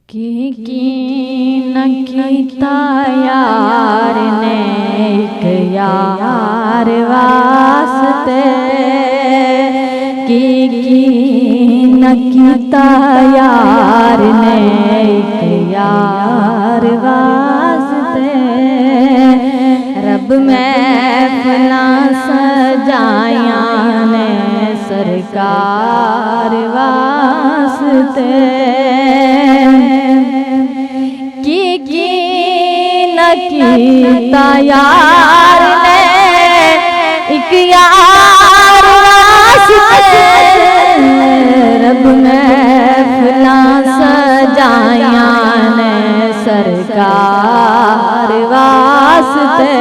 की न कीता यार ने एक यार वास्ते की न कीता यार ने एक यार वास्ते रब महफिला सजाया ने सरकार वास्ते कीता यार ने एक यार वास्ते रब महफिला सजाया ने सरकार वास्ते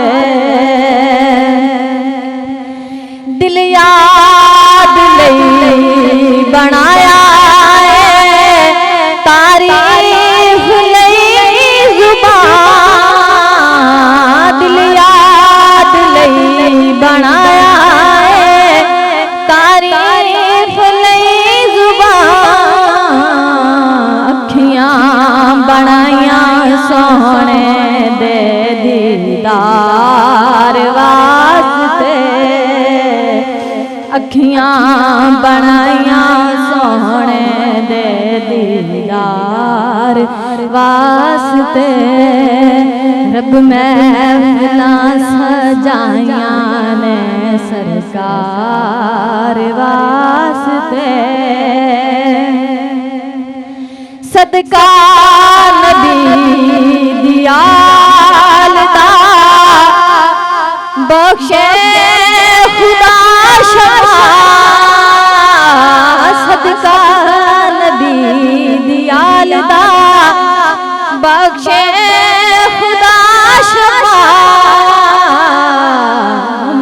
दिल याद लई बनाया तारीफ लई जुबान बनाया तारीफ लई जुबान अखियां बनाया सोने दे दीदार वास्ते अखियां बनाया सोने दे दीदार वास्ते रब महफिला सजाया ने सरकार वास्ते सदका नबी दियाल दा बख्शे खुदा शफा सदका नबी दियाल दा बख्शे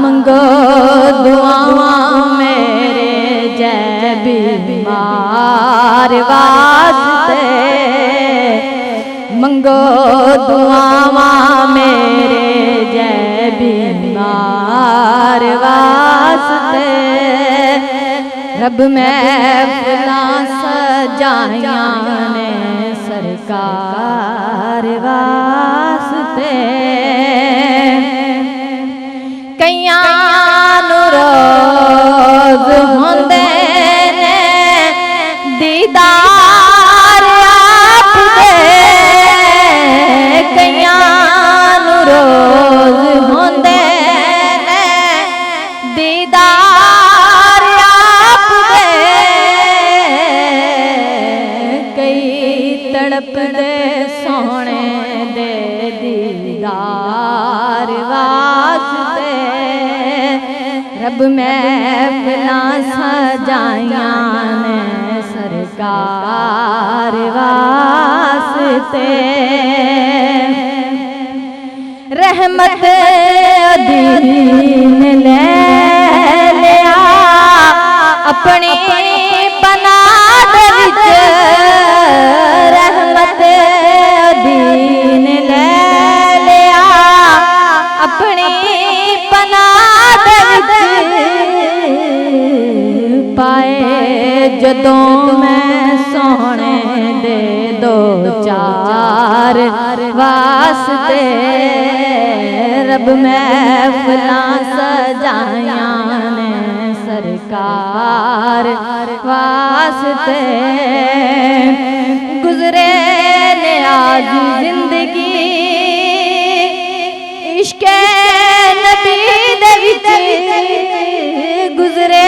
मंगो दुआवा मेरे जय बीमार वास्ते मंगो दुआवा मेरे जय बीमार वास्ते रब महफिला सजाया ने सरकार वास्ते कईयां नू रोज होंदे ने दीदार आप दे कईयां नू रोज होंदे ने दीदार आप दे कई तड़पदे सोने दे दीदार वास्ते रब महफिला सजाया ने सरकार वास्ते रहमत दीन ले लिया अपनी पनाह विच रहमत दीन ले लिया अपनी पनाह विच पाए जदों मैं सोने दे दो चार वास्ते रब महफिला सजाया ने सरकार वास्ते गुजरे ने आज जिंदगी इश्के नबी दे विच गुजरे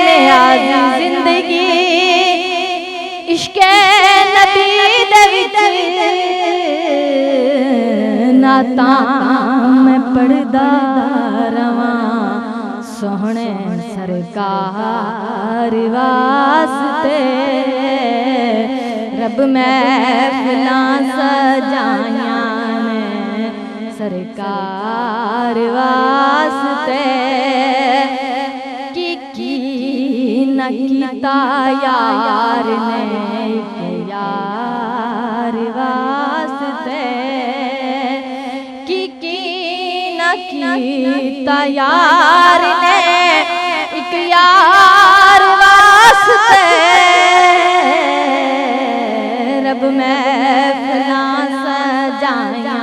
ने आज जिंदगी इश्के नबी दे विच नाता मैं पढ़दा रवां सोहणे सरकार वास्ते रब महफिला सजाया ने सरकार वास्ते की न कीता यार ने एक यार वास्ते की न कीता यार ने एक यार वास्ते रब मैं जाए